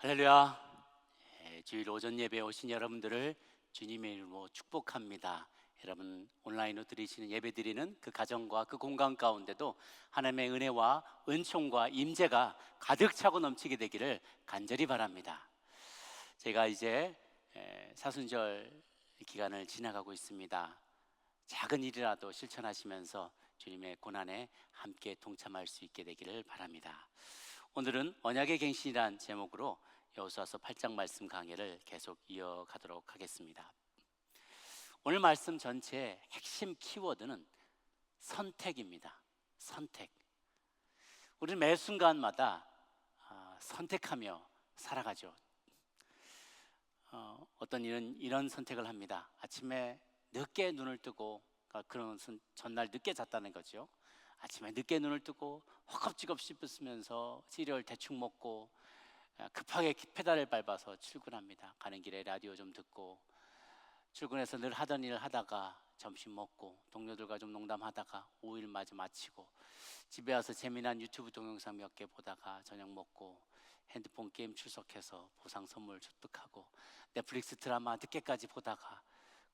할렐루야. 주일 오전 예배에 오신 여러분들을 주님의 이름으로 축복합니다. 여러분 온라인으로 드리시는 예배 드리는 그 가정과 그 공간 가운데도 하나님의 은혜와 은총과 임재가 가득 차고 넘치게 되기를 간절히 바랍니다. 제가 이제 사순절 기간을 지나가고 있습니다. 작은 일이라도 실천하시면서 주님의 고난에 함께 동참할 수 있게 되기를 바랍니다. 오늘은 언약의 갱신이란 제목으로 여호수아서 8장 말씀 강해를 계속 이어가도록 하겠습니다. 오늘 말씀 전체의 핵심 키워드는 선택입니다. 선택. 우리는 매 순간마다 선택하며 살아가죠. 어떤 일은 이런 선택을 합니다. 아침에 늦게 눈을 뜨고, 그런 것은 전날 늦게 잤다는 거죠. 아침에 늦게 눈을 뜨고 허겁지겁 씹으면서 시리얼 대충 먹고 급하게 페달을 밟아서 출근합니다. 가는 길에 라디오 좀 듣고 출근해서 늘 하던 일을 하다가 점심 먹고 동료들과 좀 농담하다가 오후 일 마치고 집에 와서 재미난 유튜브 동영상 몇 개 보다가 저녁 먹고 핸드폰 게임 출석해서 보상 선물 습득하고 넷플릭스 드라마 늦게까지 보다가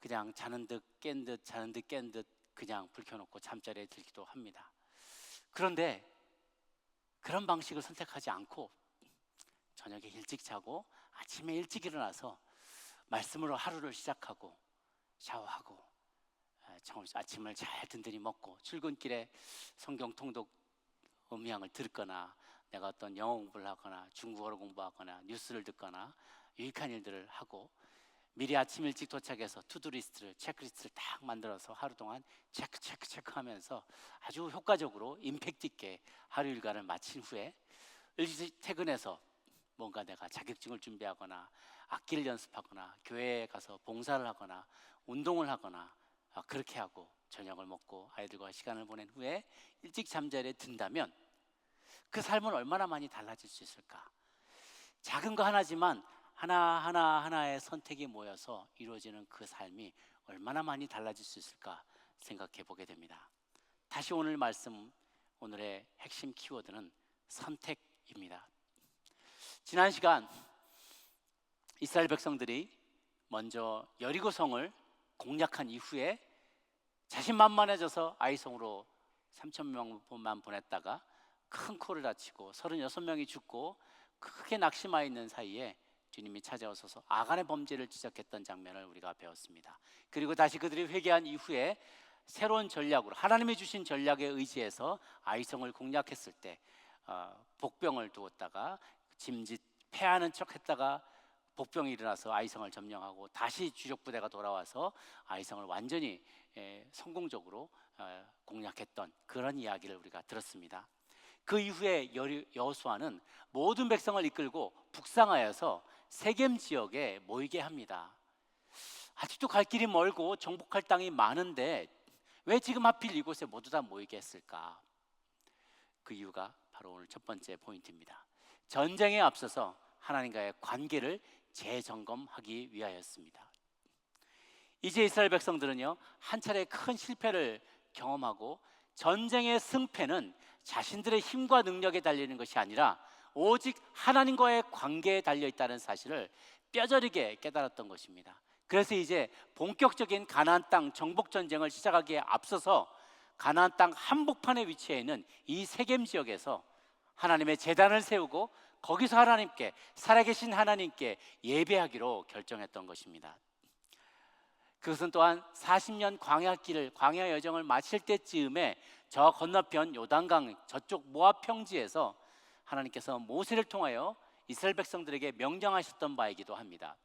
그냥 자는 듯 깬 듯 자는 듯 깬 듯 그냥 불 켜놓고 잠자리에 들기도 합니다. 그런데 그런 방식을 선택하지 않고 저녁에 일찍 자고 아침에 일찍 일어나서 말씀으로 하루를 시작하고 샤워하고 아침을 잘 든든히 먹고 출근길에 성경 통독 음향을 듣거나 내가 어떤 영어 공부를 하거나 중국어를 공부하거나 뉴스를 듣거나 유익한 일들을 하고 미리 아침 일찍 도착해서 투두리스트를 체크리스트를 딱 만들어서 하루 동안 체크하면서 아주 효과적으로 임팩트 있게 하루 일과를 마친 후에 일찍 퇴근해서 뭔가 내가 자격증을 준비하거나 악기를 연습하거나 교회에 가서 봉사를 하거나 운동을 하거나 그렇게 하고 저녁을 먹고 아이들과 시간을 보낸 후에 일찍 잠자리에 든다면 그 삶은 얼마나 많이 달라질 수 있을까? 작은 거 하나지만 하나의 선택이 모여서 이루어지는 그 삶이 얼마나 많이 달라질 수 있을까 생각해 보게 됩니다. 다시 오늘 말씀, 오늘의 핵심 키워드는 선택입니다. 지난 시간 이스라엘 백성들이 먼저 여리고성을 공략한 이후에 자신만만해져서 아이성으로 3,000명만 보냈다가 큰 코를 다치고 36명이 죽고 크게 낙심하 있는 사이에 주님이 찾아오셔서 아간의 범죄를 지적했던 장면을 우리가 배웠습니다. 그리고 다시 그들이 회개한 이후에 새로운 전략으로 하나님이 주신 전략에 의지해서 아이성을 공략했을 때 복병을 두었다가 짐짓 패하는 척 했다가 복병이 일어나서 아이성을 점령하고 다시 주력 부대가 돌아와서 아이성을 완전히 성공적으로 공략했던 그런 이야기를 우리가 들었습니다. 그 이후에 여호수아는 모든 백성을 이끌고 북상하여서 세겜 지역에 모이게 합니다. 아직도 갈 길이 멀고 정복할 땅이 많은데 왜 지금 하필 이곳에 모두 다 모이게 했을까? 그 이유가 바로 오늘 첫 번째 포인트입니다. 전쟁에 앞서서 하나님과의 관계를 재점검하기 위하였습니다. 이제 이스라엘 백성들은요, 한 차례 큰 실패를 경험하고 전쟁의 승패는 자신들의 힘과 능력에 달리는 것이 아니라 오직 하나님과의 관계에 달려있다는 사실을 뼈저리게 깨달았던 것입니다. 그래서 이제 본격적인 가나안 땅 정복 전쟁을 시작하기에 앞서서 가나안 땅 한복판에 위치해 있는 이 세겜 지역에서 하나님의 제단을 세우고 거기서 하나님께, 살아계신 하나님께 예배하기로 결정했던 것입니다. 그것은 또한 40년 광야 여정을 마칠 때쯤에 저 건너편 요단강 저쪽 모압 평지에서 하나님께서 모세를 통하여 이스라엘 백성들에게 명령하셨던 바이기도 합니다.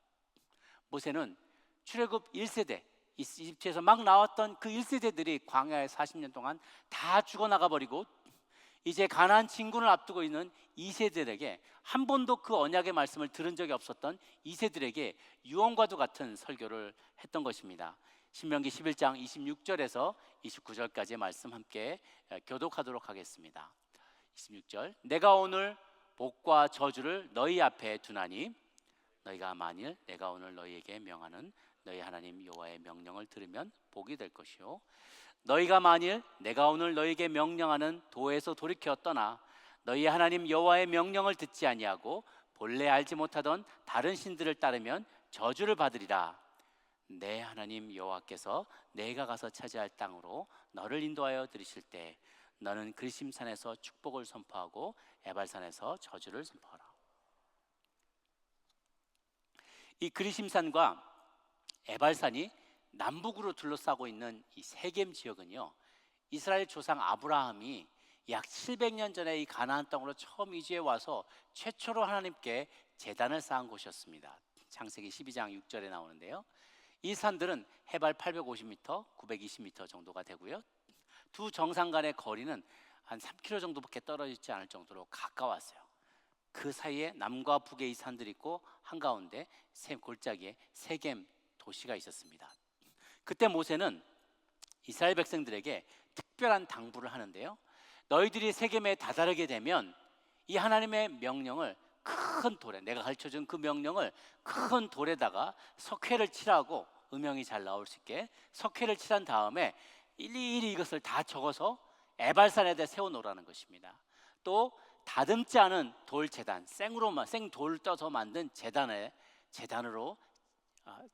모세는 출애굽 1세대, 이집트에서 막 나왔던 그 1세대들이 광야에 40년 동안 다 죽어나가 버리고 이제 가나안 진군을 앞두고 있는 2세들에게 한 번도 그 언약의 말씀을 들은 적이 없었던 2세들에게 유언과도 같은 설교를 했던 것입니다. 신명기 11장 26절에서 29절까지의 말씀 함께 교독하도록 하겠습니다. 26절, 내가 오늘 복과 저주를 너희 앞에 두나니 너희가 만일 내가 오늘 너희에게 명하는 너희 하나님 여호와의 명령을 들으면 복이 될 것이요, 너희가 만일 내가 오늘 너희에게 명령하는 도에서 돌이켜 떠나 너희 하나님 여호와의 명령을 듣지 아니하고 본래 알지 못하던 다른 신들을 따르면 저주를 받으리라. 내 하나님 여호와께서 내가 가서 차지할 땅으로 너를 인도하여 들이실 때 너는 그리심산에서 축복을 선포하고 에발산에서 저주를 선포하라. 이 그리심산과 에발산이 남북으로 둘러싸고 있는 이 세겜 지역은요, 이스라엘 조상 아브라함이 약 700년 전에 이 가나안 땅으로 처음 이주해 와서 최초로 하나님께 제단을 쌓은 곳이었습니다. 창세기 12장 6절에 나오는데요, 이 산들은 해발 850m, 920m 정도가 되고요, 두 정상 간의 거리는 한 3km 정도밖에 떨어지지 않을 정도로 가까웠어요. 그 사이에 남과 북에 이 산들이 있고 한가운데 골짜기에 세겜 도시가 있었습니다. 그때 모세는 이스라엘 백성들에게 특별한 당부를 하는데요, 너희들이 세겜에 다다르게 되면 이 하나님의 명령을 큰 돌에, 내가 가르쳐준 그 명령을 큰 돌에다가 석회를 칠하고, 음영이 잘 나올 수 있게 석회를 칠한 다음에 일일이 이것을 다 적어서 에발산에다 세워놓으라는 것입니다. 또 다듬지 않은 돌 제단, 생돌 떠서 만든 제단으로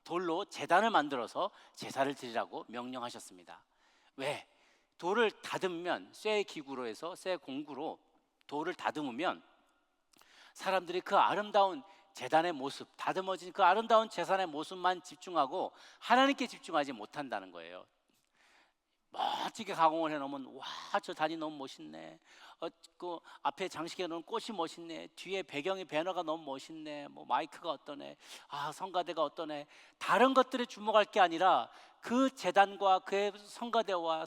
돌로 제단을 만들어서 제사를 드리라고 명령하셨습니다. 왜? 돌을 다듬으면, 쇠 기구로 해서 쇠 공구로 돌을 다듬으면 사람들이 그 아름다운 제단의 모습, 다듬어진 그 아름다운 제단의 모습만 집중하고 하나님께 집중하지 못한다는 거예요. 멋지게 가공을 해놓으면 와, 저 단이 너무 멋있네, 그 앞에 장식해 놓은 꽃이 멋있네, 뒤에 배경이 배너가 너무 멋있네, 뭐 마이크가 어떠네, 성가대가 어떠네, 다른 것들에 주목할 게 아니라 그 제단과 그의 성가대와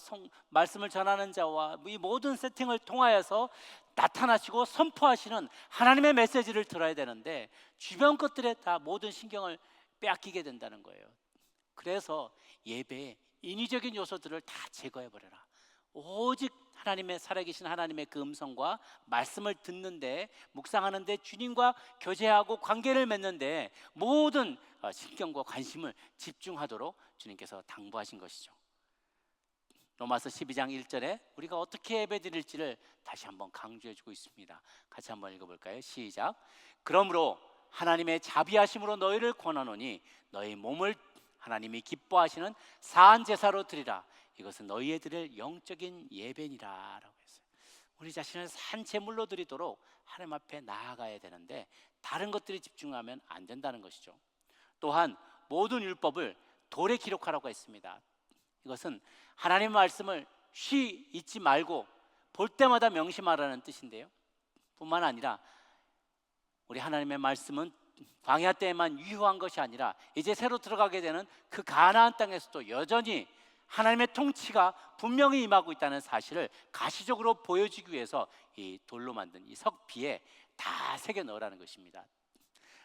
말씀을 전하는 자와 이 모든 세팅을 통하여서 나타나시고 선포하시는 하나님의 메시지를 들어야 되는데 주변 것들에 다 모든 신경을 빼앗기게 된다는 거예요. 그래서 예배에 인위적인 요소들을 다 제거해버려라. 오직 하나님의 살아계신 하나님의 그 음성과 말씀을 듣는데, 묵상하는데, 주님과 교제하고 관계를 맺는데 모든 신경과 관심을 집중하도록 주님께서 당부하신 것이죠. 로마서 12장 1절에 우리가 어떻게 예배드릴지를 다시 한번 강조해주고 있습니다. 같이 한번 읽어볼까요? 시작. 그러므로 하나님의 자비하심으로 너희를 권하노니 너희 몸을 하나님이 기뻐하시는 사한 제사로 드리라. 이것은 너희의 드릴 영적인 예배니라 라고 했어요. 우리 자신을 산 제물로 드리도록 하나님 앞에 나아가야 되는데 다른 것들이 집중하면 안 된다는 것이죠. 또한 모든 율법을 돌에 기록하라고 했습니다. 이것은 하나님의 말씀을 쉬 잊지 말고 볼 때마다 명심하라는 뜻인데요, 뿐만 아니라 우리 하나님의 말씀은 광야 때에만 유효한 것이 아니라 이제 새로 들어가게 되는 그 가나안 땅에서도 여전히 하나님의 통치가 분명히 임하고 있다는 사실을 가시적으로 보여주기 위해서 이 돌로 만든 이 석비에 다 새겨 넣으라는 것입니다.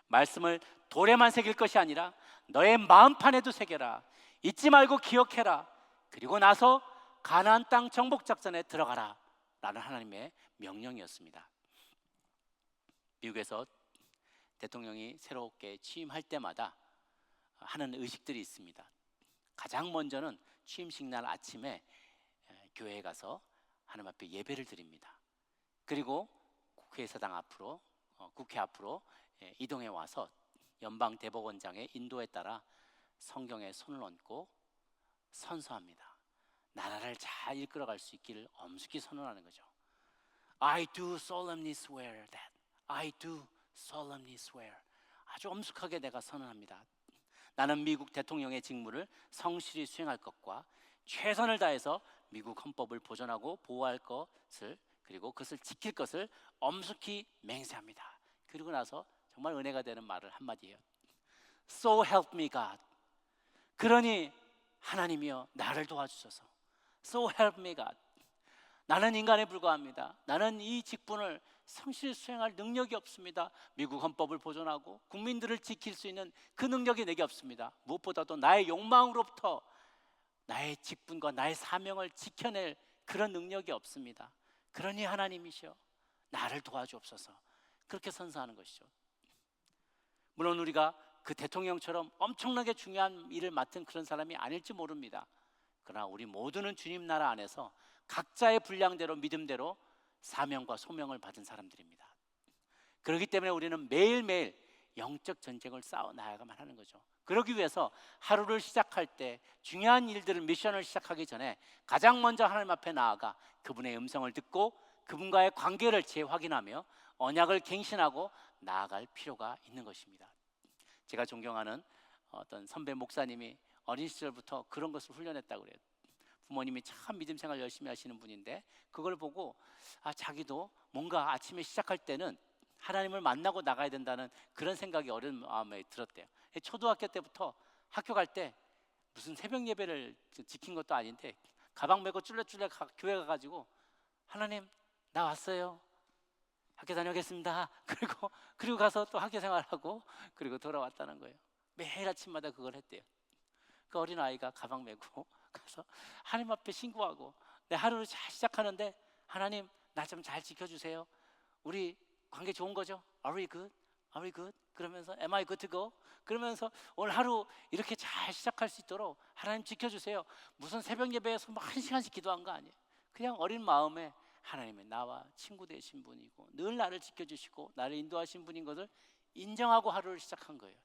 말씀을 돌에만 새길 것이 아니라 너의 마음판에도 새겨라. 잊지 말고 기억해라. 그리고 나서 가나안 땅 정복 작전에 들어가라 라는 하나님의 명령이었습니다. 미국에서 대통령이 새롭게 취임할 때마다 하는 의식들이 있습니다. 가장 먼저는 취임식 날 아침에 교회에 가서 하나님 앞에 예배를 드립니다. 그리고 국회의사당 앞으로, 국회 앞으로 이동해 와서 연방 대법원장의 인도에 따라 성경에 손을 얹고 선서합니다. 나라를 잘 이끌어갈 수 있기를 엄숙히 선언하는 거죠. I do solemnly swear that. I do solemnly swear. 아주 엄숙하게 내가 선언합니다. 나는 미국 대통령의 직무를 성실히 수행할 것과 최선을 다해서 미국 헌법을 보존하고 보호할 것을, 그리고 그것을 지킬 것을 엄숙히 맹세합니다. 그리고 나서 정말 은혜가 되는 말을 한마디 해요. So help me God. 그러니 하나님이여 나를 도와주소서. So help me God. 나는 인간에 불과합니다. 나는 이 직분을 성실히 수행할 능력이 없습니다. 미국 헌법을 보존하고 국민들을 지킬 수 있는 그 능력이 내게 없습니다. 무엇보다도 나의 욕망으로부터 나의 직분과 나의 사명을 지켜낼 그런 능력이 없습니다. 그러니 하나님이시여 나를 도와주옵소서. 그렇게 선서하는 것이죠. 물론 우리가 그 대통령처럼 엄청나게 중요한 일을 맡은 그런 사람이 아닐지 모릅니다. 그러나 우리 모두는 주님 나라 안에서 각자의 분량대로 믿음대로 사명과 소명을 받은 사람들입니다. 그렇기 때문에 우리는 매일매일 영적 전쟁을 싸워 나가야만 하는 거죠. 그러기 위해서 하루를 시작할 때 중요한 일들을 미션을 시작하기 전에 가장 먼저 하나님 앞에 나아가 그분의 음성을 듣고 그분과의 관계를 재확인하며 언약을 갱신하고 나아갈 필요가 있는 것입니다. 제가 존경하는 어떤 선배 목사님이 어린 시절부터 그런 것을 훈련했다고 그래요. 부모님이 참 믿음 생활 열심히 하시는 분인데 그걸 보고 자기도 뭔가 아침에 시작할 때는 하나님을 만나고 나가야 된다는 그런 생각이 어린 마음에 들었대요. 초등학교 때부터 학교 갈 때 무슨 새벽 예배를 지킨 것도 아닌데 가방 메고 쫄래쫄래 교회 가가지고 하나님 나 왔어요. 학교 다녀오겠습니다. 그리고 가서 또 학교 생활하고 그리고 돌아왔다는 거예요. 매일 아침마다 그걸 했대요. 그 어린 아이가 가방 메고 가서 하나님 앞에 신고하고 내 하루를 잘 시작하는데 하나님 나 좀 잘 지켜주세요. 우리 관계 좋은 거죠? Are we good? Are we good? 그러면서 Am I good to go? 그러면서 오늘 하루 이렇게 잘 시작할 수 있도록 하나님 지켜주세요. 무슨 새벽 예배에서 막 1시간씩 기도한 거 아니에요. 그냥 어린 마음에 하나님의 나와 친구 되신 분이고 늘 나를 지켜주시고 나를 인도하신 분인 것을 인정하고 하루를 시작한 거예요.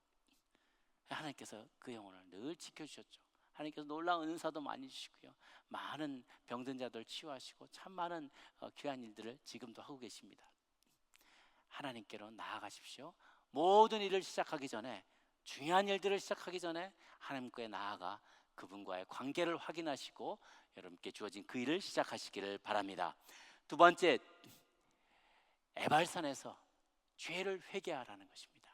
하나님께서 그 영혼을 늘 지켜주셨죠. 하나님께서 놀라운 은사도 많이 주시고요, 많은 병든 자들 치유하시고 참 많은 귀한 일들을 지금도 하고 계십니다. 하나님께로 나아가십시오. 모든 일을 시작하기 전에, 중요한 일들을 시작하기 전에 하나님께 나아가 그분과의 관계를 확인하시고 여러분께 주어진 그 일을 시작하시기를 바랍니다. 두 번째, 에발산에서 죄를 회개하라는 것입니다.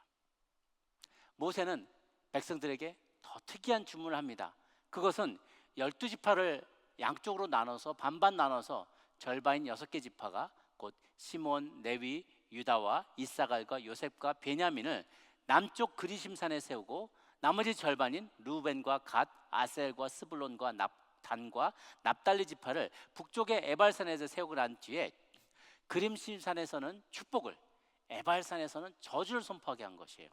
모세는 백성들에게 더 특이한 주문을 합니다. 그것은 12지파를 양쪽으로 나눠서 반반 나눠서 절반인 6개 지파가 곧 시몬, 레위, 유다와 이사갈과 요셉과 베냐민을 남쪽 그리심산에 세우고 나머지 절반인 루벤과 갓, 아셀과 스불론과 단과 납달리 지파를 북쪽의 에발산에서 세우고 난 뒤에 그림심산에서는 축복을, 에발산에서는 저주를 선포하게 한 것이에요.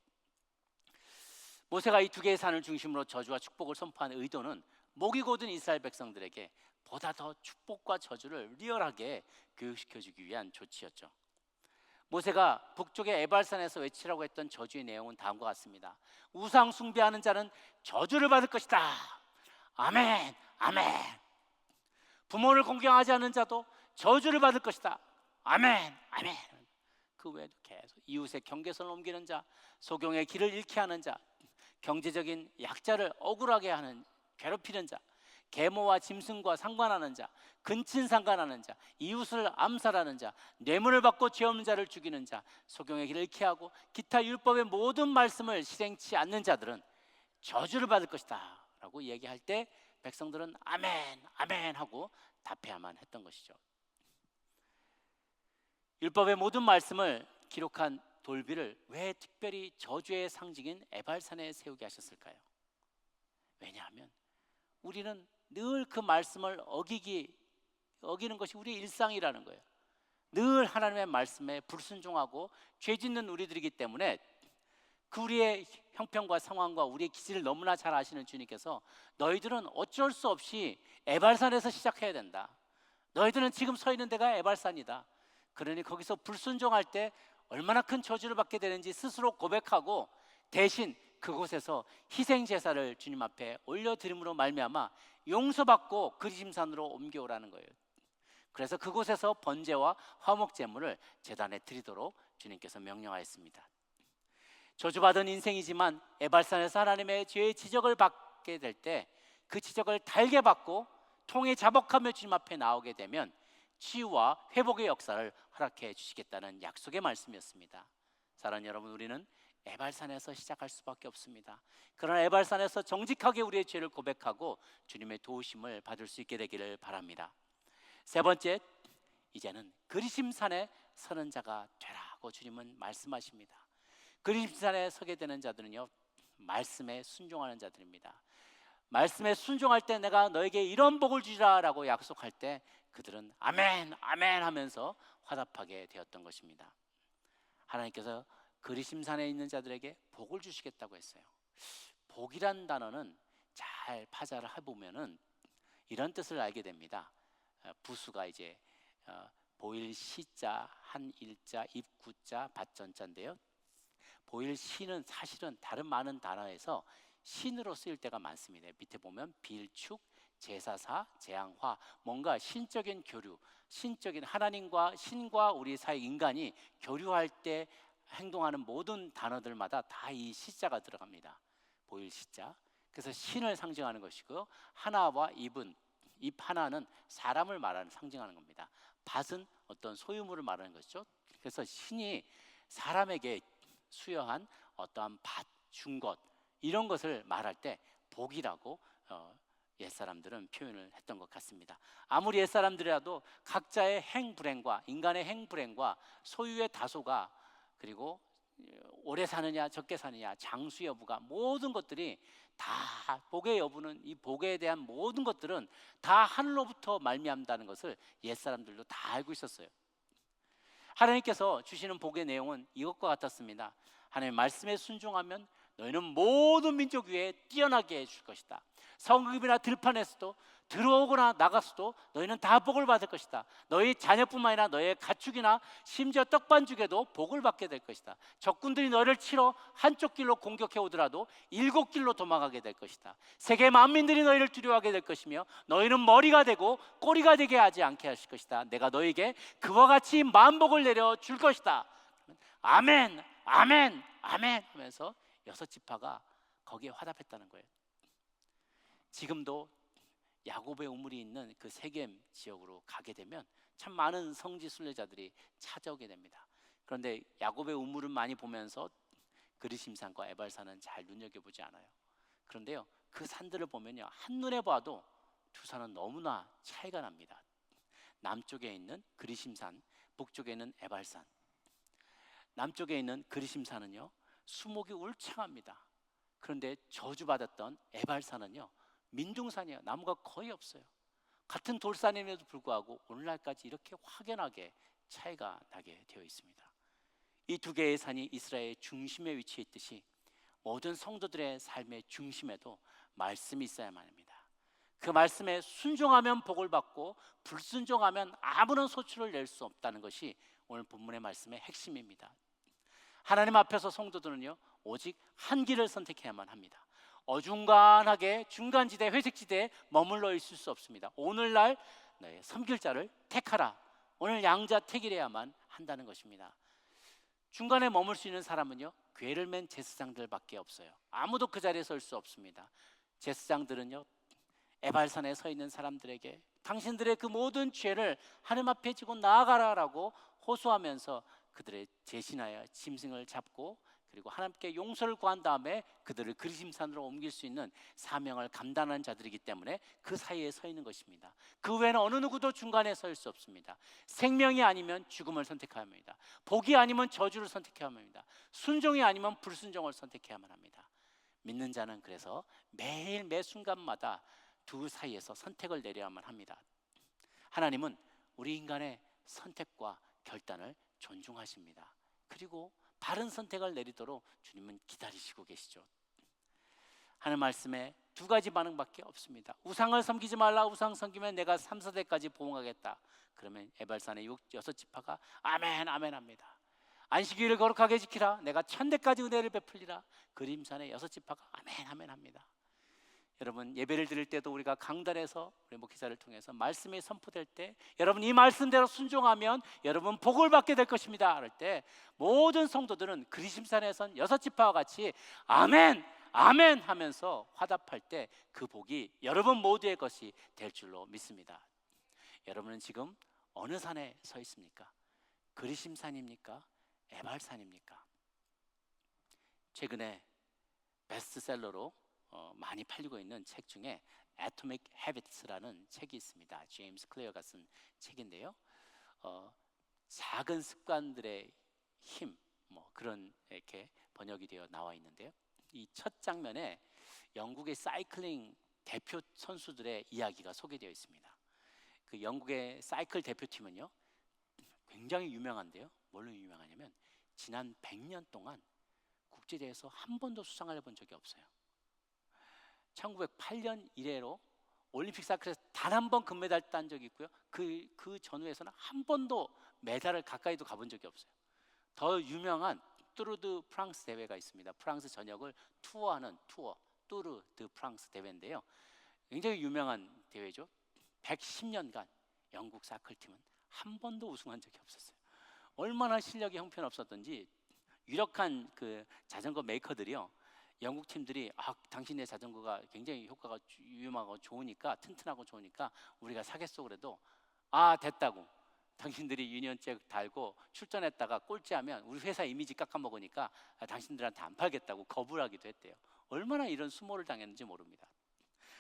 모세가 이 두 개의 산을 중심으로 저주와 축복을 선포한 의도는 목이 고든 이스라엘 백성들에게 보다 더 축복과 저주를 리얼하게 교육시켜주기 위한 조치였죠. 모세가 북쪽의 에발산에서 외치라고 했던 저주의 내용은 다음과 같습니다. 우상 숭배하는 자는 저주를 받을 것이다. 아멘, 아멘. 부모를 공경하지 않는 자도 저주를 받을 것이다. 아멘, 아멘. 그 외에도 계속 이웃의 경계선을 옮기는 자, 소경의 길을 잃게 하는 자, 경제적인 약자를 억울하게 하는, 괴롭히는 자, 계모와 짐승과 상관하는 자, 근친 상관하는 자, 이웃을 암살하는 자, 뇌물을 받고 죄 없는 자를 죽이는 자, 소경의 길을 잃게 하고 기타 율법의 모든 말씀을 실행치 않는 자들은 저주를 받을 것이다 라고 얘기할 때 백성들은 아멘, 아멘 하고 답해야만 했던 것이죠. 율법의 모든 말씀을 기록한 돌비를 왜 특별히 저주의 상징인 에발산에 세우게 하셨을까요? 왜냐하면 우리는 늘 그 말씀을 어기는 것이 우리의 일상이라는 거예요. 늘 하나님의 말씀에 불순종하고 죄 짓는 우리들이기 때문에 그 우리의 형편과 상황과 우리의 기질을 너무나 잘 아시는 주님께서 너희들은 어쩔 수 없이 에발산에서 시작해야 된다. 너희들은 지금 서 있는 데가 에발산이다. 그러니 거기서 불순종할 때 얼마나 큰 저주를 받게 되는지 스스로 고백하고 대신 그곳에서 희생 제사를 주님 앞에 올려드림으로 말미암아 용서받고 그리심산으로 옮겨오라는 거예요. 그래서 그곳에서 번제와 화목 제물을 제단에 드리도록 주님께서 명령하였습니다. 저주받은 인생이지만 에발산에서 하나님의 죄의 지적을 받게 될 때 그 지적을 달게 받고 통에 자복하며 주님 앞에 나오게 되면 치유와 회복의 역사를 허락해 주시겠다는 약속의 말씀이었습니다. 사랑하는 여러분, 우리는 에발산에서 시작할 수밖에 없습니다. 그러나 에발산에서 정직하게 우리의 죄를 고백하고 주님의 도우심을 받을 수 있게 되기를 바랍니다. 세 번째, 이제는 그리심산에 서는 자가 되라고 주님은 말씀하십니다. 그리심산에 서게 되는 자들은요, 말씀에 순종하는 자들입니다. 말씀에 순종할 때 내가 너에게 이런 복을 주리라 라고 약속할 때 그들은 아멘, 아멘 하면서 화답하게 되었던 것입니다. 하나님께서 그리심산에 있는 자들에게 복을 주시겠다고 했어요. 복이란 단어는 잘 파자를 해보면은 이런 뜻을 알게 됩니다. 부수가 이제 보일 시자, 한 일자, 입구자, 밭전자인데요. 보일 시는 사실은 다른 많은 단어에서 신으로 쓰일 때가 많습니다. 밑에 보면 빌축, 제사사, 제왕화, 뭔가 신적인 교류, 신적인 하나님과 신과 우리 사이 인간이 교류할 때 행동하는 모든 단어들마다 다 이 시자가 들어갑니다. 보일 시자. 그래서 신을 상징하는 것이고요. 하나와 입은, 입 하나는 사람을 말하는 상징하는 겁니다. 밭은 어떤 소유물을 말하는 것이죠. 그래서 신이 사람에게 수여한 어떠한 밭, 준 것, 이런 것을 말할 때 복이라고 옛사람들은 표현을 했던 것 같습니다. 아무리 옛사람들이라도 각자의 행불행과 인간의 행불행과 소유의 다소가, 그리고 오래 사느냐 적게 사느냐 장수 여부가, 모든 것들이 다 복의 여부는, 이 복에 대한 모든 것들은 다 하늘로부터 말미암다는 것을 옛사람들도 다 알고 있었어요. 하나님께서 주시는 복의 내용은 이것과 같았습니다. 하나님의 말씀에 순종하면 너희는 모든 민족 위에 뛰어나게 해줄 것이다. 성읍이나 들판에서도 들어오거나 나가서도 너희는 다 복을 받을 것이다. 너희 자녀뿐만 아니라 너의 가축이나 심지어 떡반죽에도 복을 받게 될 것이다. 적군들이 너희를 치러 한쪽 길로 공격해 오더라도 7길로 도망가게 될 것이다. 세계 만민들이 너희를 두려워하게 될 것이며 너희는 머리가 되고 꼬리가 되게 하지 않게 하실 것이다. 내가 너희에게 그와 같이 만복을 내려 줄 것이다. 아멘, 아멘, 아멘 하면서 6지파가 거기에 화답했다는 거예요. 지금도 야곱의 우물이 있는 그 세겜 지역으로 가게 되면 참 많은 성지 순례자들이 찾아오게 됩니다. 그런데 야곱의 우물은 많이 보면서 그리심산과 에발산은 잘 눈여겨보지 않아요. 그런데요, 그 산들을 보면요, 한눈에 봐도 두 산은 너무나 차이가 납니다. 남쪽에 있는 그리심산, 북쪽에 있는 에발산. 남쪽에 있는 그리심산은요, 수목이 울창합니다. 그런데 저주받았던 에발산은요, 민둥산이에요. 나무가 거의 없어요. 같은 돌산임에도 불구하고 오늘날까지 이렇게 확연하게 차이가 나게 되어 있습니다. 이 두 개의 산이 이스라엘의 중심에 위치해 있듯이 모든 성도들의 삶의 중심에도 말씀이 있어야만 합니다. 그 말씀에 순종하면 복을 받고 불순종하면 아무런 소출을 낼 수 없다는 것이 오늘 본문의 말씀의 핵심입니다. 하나님 앞에서 성도들은요, 오직 한 길을 선택해야만 합니다. 어중간하게 중간지대, 회색지대에 머물러 있을 수 없습니다. 오늘날 너의 섬길 자를 택하라. 오늘 양자택일해야만 한다는 것입니다. 중간에 머물 수 있는 사람은요, 궤를 맨 제사장들밖에 없어요. 아무도 그 자리에 설 수 없습니다. 제사장들은요, 에발산에 서 있는 사람들에게 당신들의 그 모든 죄를 하나님 앞에 지고 나아가라라고 호소하면서 그들의 제신하여 짐승을 잡고, 그리고 하나님께 용서를 구한 다음에 그들을 그리심산으로 옮길 수 있는 사명을 감당하는 자들이기 때문에 그 사이에 서 있는 것입니다. 그 외에는 어느 누구도 중간에 설 수 없습니다. 생명이 아니면 죽음을 선택해야 합니다. 복이 아니면 저주를 선택해야 합니다. 순종이 아니면 불순종을 선택해야만 합니다. 믿는 자는 그래서 매일 매 순간마다 두 사이에서 선택을 내려야만 합니다. 하나님은 우리 인간의 선택과 결단을 존중하십니다. 그리고 바른 선택을 내리도록 주님은 기다리시고 계시죠. 하는 말씀에 두 가지 반응밖에 없습니다. 우상을 섬기지 말라. 우상 섬기면 내가 3, 4대까지 보응하겠다. 그러면 에발산의 6지파가 아멘 아멘 합니다. 안식일을 거룩하게 지키라. 내가 1000대까지 은혜를 베풀리라. 그림산의 6지파가 아멘 아멘 합니다. 여러분, 예배를 드릴 때도 우리가 강단에서 우리 목회자를 통해서 말씀이 선포될 때 여러분 이 말씀대로 순종하면 여러분 복을 받게 될 것입니다 할 때 모든 성도들은 그리심산에 선 6지파와 같이 아멘 아멘 하면서 화답할 때 그 복이 여러분 모두의 것이 될 줄로 믿습니다. 여러분은 지금 어느 산에 서 있습니까? 그리심산입니까? 에발산입니까? 최근에 베스트셀러로 많이 팔리고 있는 책 중에 Atomic Habits라는 책이 있습니다. 제임스 클리어가 쓴 책인데요. 작은 습관들의 힘, 그런 이렇게 번역이 되어 나와 있는데요. 이 첫 장면에 영국의 사이클링 대표 선수들의 이야기가 소개되어 있습니다. 그 영국의 사이클 대표팀은요, 굉장히 유명한데요. 뭘로 유명하냐면 지난 100년 동안 국제대회에서 한 번도 수상을 해본 적이 없어요. 1908년 이래로 올림픽 사이클에서 단 한 번 금메달 딴 적이 있고요. 그 전후에서는 한 번도 메달을 가까이도 가본 적이 없어요. 더 유명한 뚜르드 프랑스 대회가 있습니다. 프랑스 전역을 투어하는 뚜르 드 프랑스 대회인데요. 굉장히 유명한 대회죠. 110년간 영국 사이클팀은 한 번도 우승한 적이 없었어요. 얼마나 실력이 형편없었던지 유력한 그 자전거 메이커들이요, 영국 팀들이 당신의 자전거가 굉장히 효과가 유용하고 좋으니까, 튼튼하고 좋으니까 우리가 사겠소 그래도 됐다고, 당신들이 유니언잭 달고 출전했다가 꼴찌하면 우리 회사 이미지 깎아먹으니까 당신들한테 안 팔겠다고 거부를 하기도 했대요. 얼마나 이런 수모를 당했는지 모릅니다.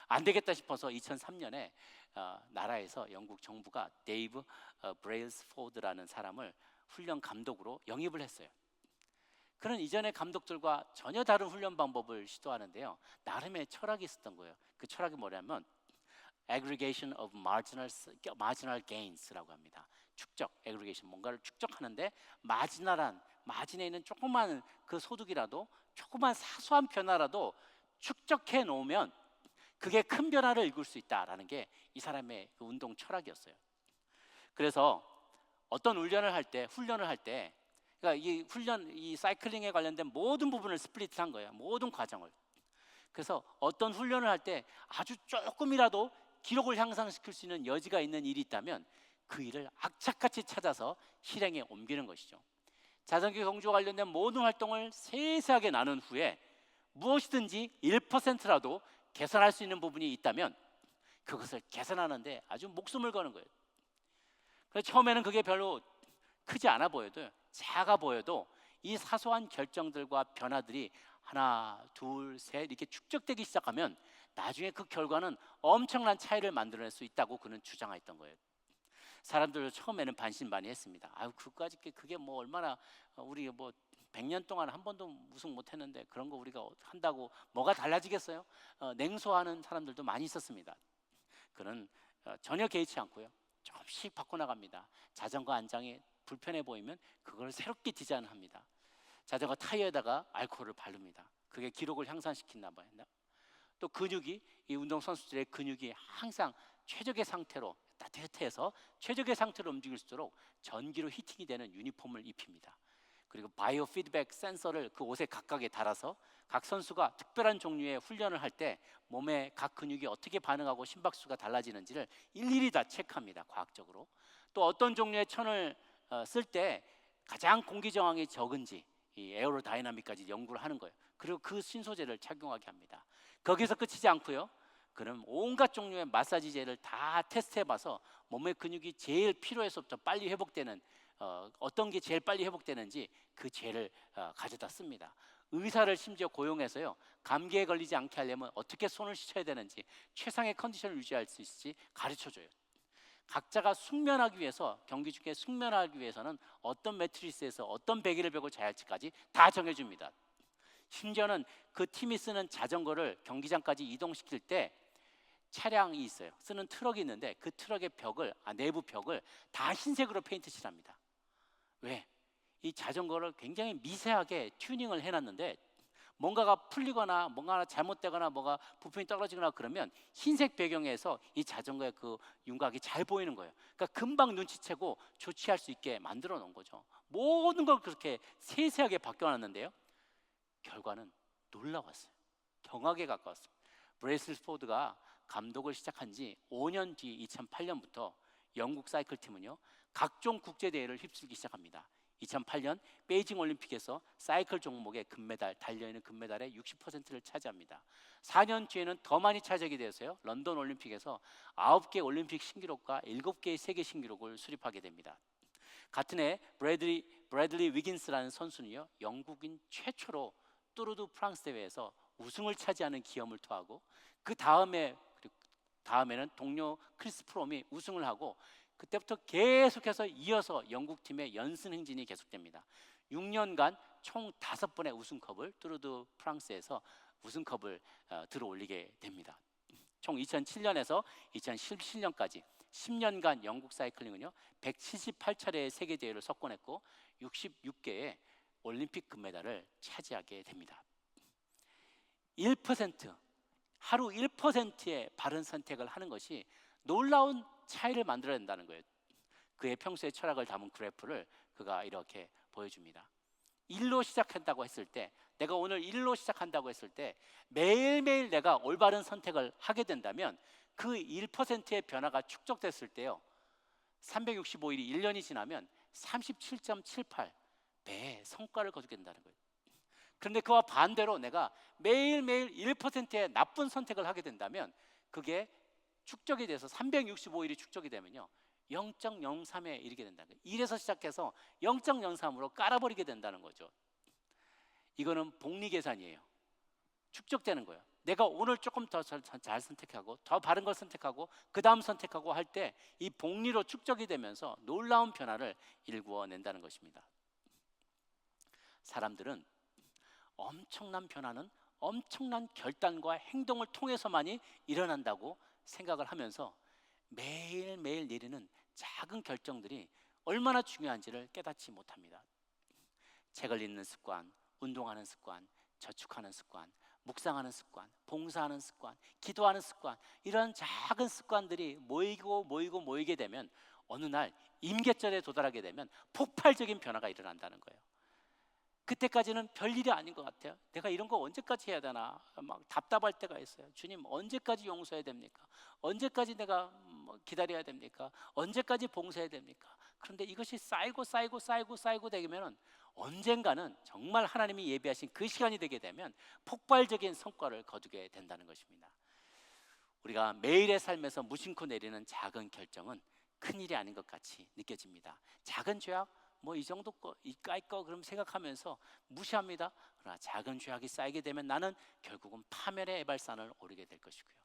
안 되겠다 싶어서 2003년에 나라에서 영국 정부가 데이브 브레일스포드라는 사람을 훈련 감독으로 영입을 했어요. 그런 이전의 감독들과 전혀 다른 훈련 방법을 시도하는데요, 나름의 철학이 있었던 거예요. 그 철학이 뭐냐면 aggregation of marginal gains라고 합니다. 축적, aggregation, 뭔가를 축적하는데 마진에 있는 조그만 그 소득이라도, 조그만 사소한 변화라도 축적해 놓으면 그게 큰 변화를 일굴 수 있다라는 게 이 사람의 그 운동 철학이었어요. 그래서 어떤 훈련을 할 때, 그러니까 이 사이클링에 관련된 모든 부분을 스플릿한 거예요. 모든 과정을. 그래서 어떤 훈련을 할 때 아주 조금이라도 기록을 향상시킬 수 있는 여지가 있는 일이 있다면 그 일을 악착같이 찾아서 실행에 옮기는 것이죠. 자전거 경주와 관련된 모든 활동을 세세하게 나눈 후에 무엇이든지 1%라도 개선할 수 있는 부분이 있다면 그것을 개선하는데 아주 목숨을 거는 거예요. 그래서 처음에는 그게 별로 크지 않아 보여도, 작아 보여도 이 사소한 결정들과 변화들이 하나, 둘, 셋 이렇게 축적되기 시작하면 나중에 그 결과는 엄청난 차이를 만들어낼 수 있다고 그는 주장했던 거예요. 사람들도 처음에는 반신반의했습니다. 그게 뭐 얼마나, 우리 뭐 100년 동안 한 번도 우승 못했는데 그런 거 우리가 한다고 뭐가 달라지겠어요? 냉소하는 사람들도 많이 있었습니다. 그는 전혀 개의치 않고요, 조금씩 바꿔나갑니다. 자전거 안장이 불편해 보이면 그걸 새롭게 디자인합니다. 자전거 타이어에다가 알코올을 바릅니다. 그게 기록을 향상시키나 봐요. 또 이 운동선수들의 근육이 항상 최적의 상태로, 따뜻해서 최적의 상태로 움직일 수 있도록 전기로 히팅이 되는 유니폼을 입힙니다. 그리고 바이오 피드백 센서를 그 옷에 각각에 달아서 각 선수가 특별한 종류의 훈련을 할 때 몸의 각 근육이 어떻게 반응하고 심박수가 달라지는지를 일일이 다 체크합니다, 과학적으로. 또 어떤 종류의 천을 쓸 때 가장 공기 저항이 적은지, 이 에어로다이나믹까지 연구를 하는 거예요. 그리고 그 신소재를 착용하게 합니다. 거기서 끝이지 않고요, 그럼 온갖 종류의 마사지제를 다 테스트해봐서 몸의 근육이 제일 필요해서부터 빨리 회복되는, 어떤 게 제일 빨리 회복되는지 그 젤을 가져다 씁니다. 의사를 심지어 고용해서요, 감기에 걸리지 않게 하려면 어떻게 손을 씻어야 되는지, 최상의 컨디션을 유지할 수 있을지 가르쳐줘요. 각자가 숙면하기 위해서, 경기 중에 숙면하기 위해서는 어떤 매트리스에서 어떤 베개를 베고 자야 할지까지 다 정해줍니다. 심지어는 그 팀이 쓰는 자전거를 경기장까지 이동시킬 때 차량이 있어요. 쓰는 트럭이 있는데 그 트럭의 내부 벽을 다 흰색으로 페인트 칠합니다. 왜? 이 자전거를 굉장히 미세하게 튜닝을 해놨는데 뭔가가 풀리거나 뭔가 잘못되거나 뭐가 부품이 떨어지거나 그러면 흰색 배경에서 이 자전거의 그 윤곽이 잘 보이는 거예요. 그러니까 금방 눈치채고 조치할 수 있게 만들어 놓은 거죠. 모든 걸 그렇게 세세하게 바뀌어놨는데요, 결과는 놀라웠어요. 경악에 가까웠습니다. 브레이슬포드가 감독을 시작한 지 5년 뒤 2008년부터 영국 사이클팀은요, 각종 국제대회를 휩쓸기 시작합니다. 2008년 베이징 올림픽에서 사이클 종목의 달려있는 금메달의 60%를 차지합니다. 4년 뒤에는 더 많이 차지하게 되었어요. 런던 올림픽에서 9개 올림픽 신기록과 7개의 세계 신기록을 수립하게 됩니다. 같은 해 브래들리 위긴스라는 선수는요, 영국인 최초로 뚜르드 프랑스 대회에서 우승을 차지하는 기염을 토하고, 그 다음에는 동료 크리스 프롬이 우승을 하고, 그때부터 계속해서 이어서 영국팀의 연승 행진이 계속됩니다. 6년간 총 5번의 우승컵을 뚜르드 프랑스에서 우승컵을 들어올리게 됩니다. 총 2007년에서 2017년까지 10년간 영국 사이클링은요 178차례의 세계대회를 석권했고 66개의 올림픽 금메달을 차지하게 됩니다. 1%, 하루 1%의 바른 선택을 하는 것이 놀라운 차이를 만들어낸다는 거예요. 그의 평소의 철학을 담은 그래프를 그가 이렇게 보여줍니다. 1로 시작한다고 했을 때, 내가 오늘 1로 시작한다고 했을 때 매일매일 내가 올바른 선택을 하게 된다면 그 1%의 변화가 축적됐을 때요, 365일이 1년이 지나면 37.78배의 성과를 거두게 된다는 거예요. 그런데 그와 반대로 내가 매일매일 1%의 나쁜 선택을 하게 된다면 그게 축적이 돼서 365일이 축적이 되면요 0.03에 이르게 된다는 거예요. 1에서 시작해서 0.03으로 깔아버리게 된다는 거죠. 이거는 복리 계산이에요. 축적되는 거예요. 내가 오늘 조금 더 잘 선택하고 더 바른 걸 선택하고 그 다음 선택하고 할 때 이 복리로 축적이 되면서 놀라운 변화를 일구어낸다는 것입니다. 사람들은 엄청난 변화는 엄청난 결단과 행동을 통해서만이 일어난다고 생각을 하면서 매일매일 내리는 작은 결정들이 얼마나 중요한지를 깨닫지 못합니다. 책을 읽는 습관, 운동하는 습관, 저축하는 습관, 묵상하는 습관, 봉사하는 습관, 기도하는 습관, 이런 작은 습관들이 모이게 되면 어느 날 임계점에 도달하게 되면 폭발적인 변화가 일어난다는 거예요. 그때까지는 별일이 아닌 것 같아요. 내가 이런 거 언제까지 해야 되나 막 답답할 때가 있어요. 주님, 언제까지 용서해야 됩니까? 언제까지 내가 기다려야 됩니까? 언제까지 봉사해야 됩니까? 그런데 이것이 쌓이고 되면 언젠가는 정말 하나님이 예비하신 그 시간이 되게 되면 폭발적인 성과를 거두게 된다는 것입니다. 우리가 매일의 삶에서 무심코 내리는 작은 결정은 큰일이 아닌 것 같이 느껴집니다. 작은 죄악, 이 정도 거, 이까이 거 그럼 생각하면서 무시합니다. 그러나 작은 죄악이 쌓이게 되면 나는 결국은 파멸의 에발산을 오르게 될 것이고요.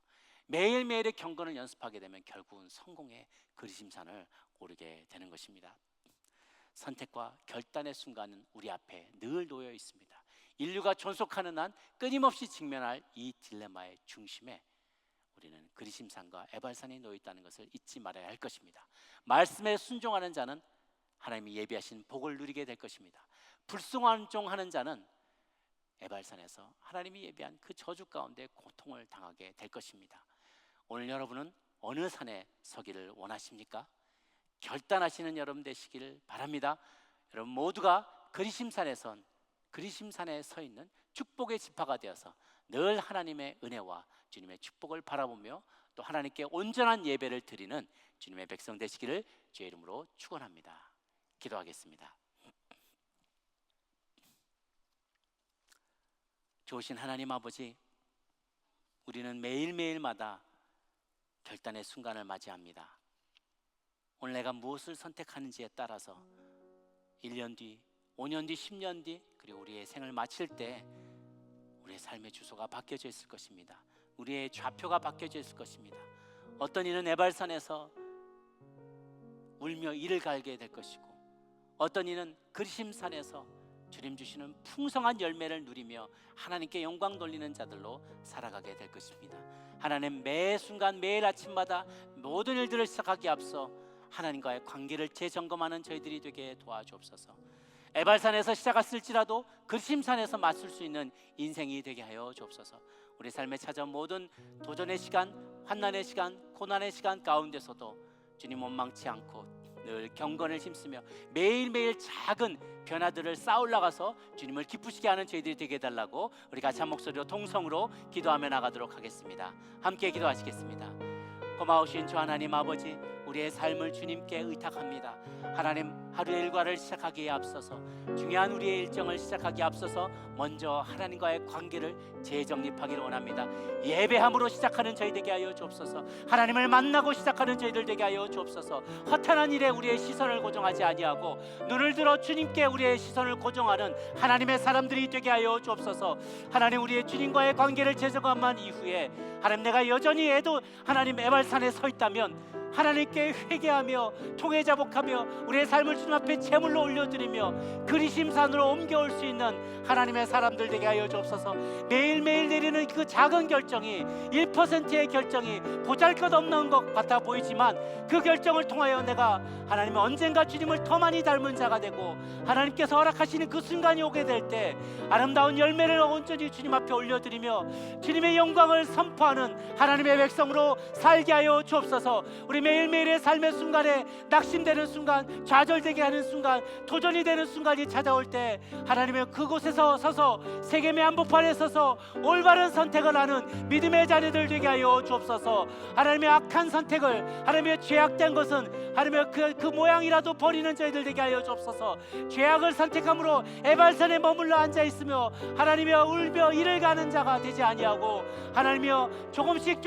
매일매일의 경건을 연습하게 되면 결국은 성공의 그리심산을 오르게 되는 것입니다. 선택과 결단의 순간은 우리 앞에 늘 놓여 있습니다. 인류가 존속하는 한 끊임없이 직면할 이 딜레마의 중심에 우리는 그리심산과 에발산이 놓여 있다는 것을 잊지 말아야 할 것입니다. 말씀에 순종하는 자는 하나님이 예비하신 복을 누리게 될 것입니다. 불순종하는 자는 에발산에서 하나님이 예비한 그 저주 가운데 고통을 당하게 될 것입니다. 오늘 여러분은 어느 산에 서기를 원하십니까? 결단하시는 여러분 되시기를 바랍니다. 여러분 모두가 그리심산에 서 있는 축복의 지파가 되어서 늘 하나님의 은혜와 주님의 축복을 바라보며 또 하나님께 온전한 예배를 드리는 주님의 백성 되시기를 주의 이름으로 축원합니다. 기도하겠습니다. 좋으신 하나님 아버지, 우리는 매일매일마다 결단의 순간을 맞이합니다. 오늘 내가 무엇을 선택하는지에 따라서 1년 뒤, 5년 뒤, 10년 뒤, 그리고 우리의 생을 마칠 때 우리의 삶의 주소가 바뀌어져 있을 것입니다. 우리의 좌표가 바뀌어져 있을 것입니다. 어떤 이는 에발산에서 울며 이를 갈게 될 것이고, 어떤 이는 그리심산에서 주님 주시는 풍성한 열매를 누리며 하나님께 영광 돌리는 자들로 살아가게 될 것입니다. 하나님, 매 순간 매일 아침마다 모든 일들을 시작하기에 앞서 하나님과의 관계를 재점검하는 저희들이 되게 도와주옵소서. 에발산에서 시작했을지라도 그리심산에서 맞설 수 있는 인생이 되게 하여 주옵소서. 우리 삶에 찾아온 모든 도전의 시간, 환난의 시간, 고난의 시간 가운데서도 주님 원망치 않고 늘 경건을 힘쓰며 매일매일 작은 변화들을 쌓아올라가서 주님을 기쁘시게 하는 저희들이 되게 해달라고 우리 같이 한 목소리로 통성으로 기도하며 나가도록 하겠습니다. 함께 기도하시겠습니다. 고마우신 주 하나님 아버지, 우리의 삶을 주님께 의탁합니다. 하나님, 하루의 일과를 시작하기에 앞서서, 중요한 우리의 일정을 시작하기에 앞서서 먼저 하나님과의 관계를 재정립하기를 원합니다. 예배함으로 시작하는 저희 되게 하여 주옵소서. 하나님을 만나고 시작하는 저희들 되게 하여 주옵소서. 허탄한 일에 우리의 시선을 고정하지 아니하고 눈을 들어 주님께 우리의 시선을 고정하는 하나님의 사람들이 되게 하여 주옵소서. 하나님, 우리의 주님과의 관계를 재정함한 이후에 하나님, 내가 여전히 하나님 에발산에 서 있다면 하나님께 회개하며 통회자복하며 우리의 삶을 주님 앞에 제물로 올려드리며 그리심산으로 옮겨올 수 있는 하나님의 사람들 되게 하여 주옵소서. 매일매일 내리는 그 작은 결정이 1%의 결정이 보잘것없는 것 같아 보이지만 그 결정을 통하여 내가 하나님의 언젠가 주님을 더 많이 닮은 자가 되고 하나님께서 허락하시는 그 순간이 오게 될 때 아름다운 열매를 온전히 주님 앞에 올려드리며 주님의 영광을 선포하는 하나님의 백성으로 살게 하여 주옵소서. 우리 매일매일의 삶의 순간에 낙심되는 순간, 좌절되게 하는 순간, 도전이 되는 순간이 찾아올 때 하나님의 그곳에서 서서 세겜의 한복판에 서서 올바른 선택을 하는 믿음의 자녀들 되게 하여 주옵소서. 하나님의 악한 선택을, 하나님의 죄악된 것은 하나님의 그 모양이라도 버리는 저희들 되게 하여 주옵소서. 죄악을 선택함으로 에발산에 머물러 앉아 있으며 하나님이여 울며 이를 가는 자가 되지 아니하고 하나님이여 조금씩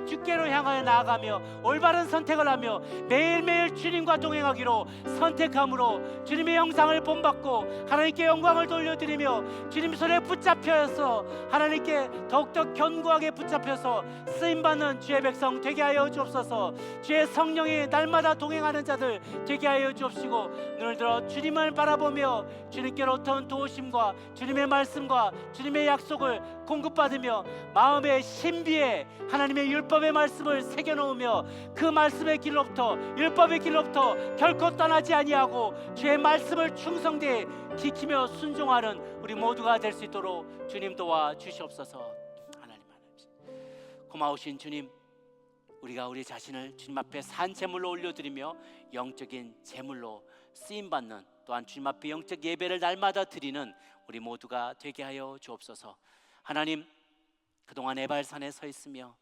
주께로 향하여 나아가며 올바른 선택을 하며 매일매일 주님과 동행하기로 선택함으로 주님의 영상을 본받고 하나님께 영광을 돌려드리며 주님 손에 붙잡혀서 하나님께 더욱더 견고하게 붙잡혀서 쓰임받는 주의 백성 되게 하여 주옵소서. 주의 성령이 날마다 동행하는 자들 되게 하여 주옵시고 눈을 들어 주님을 바라보며 주님께로부터 도우심과 주님의 말씀과 주님의 약속을 공급받으며 마음의 신비에 하나님의 율법의 말씀을 새겨놓으며 그 말씀의 길로부터 율법의 길로부터 결코 떠나지 아니하고 주의 말씀을 충성되이 지키며 순종하는 우리 모두가 될 수 있도록 주님 도와 주시옵소서. 하나님 고마우신 주님, 우리가 우리 자신을 주님 앞에 산 제물로 올려드리며 영적인 제물로 쓰임받는 또한 주님 앞에 영적 예배를 날마다 드리는 우리 모두가 되게 하여 주옵소서. 하나님, 그동안 에발산에 서 있으며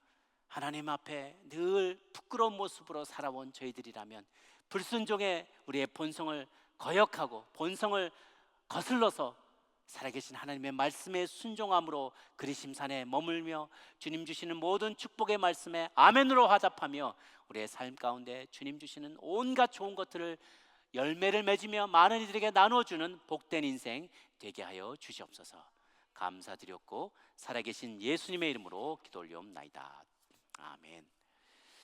하나님 앞에 늘 부끄러운 모습으로 살아온 저희들이라면 불순종의 우리의 본성을 거역하고 본성을 거슬러서 살아계신 하나님의 말씀에 순종함으로 그리심산에 머물며 주님 주시는 모든 축복의 말씀에 아멘으로 화답하며 우리의 삶 가운데 주님 주시는 온갖 좋은 것들을 열매를 맺으며 많은 이들에게 나눠주는 복된 인생 되게 하여 주시옵소서. 감사드렸고 살아계신 예수님의 이름으로 기도 올리옵나이다. 아멘.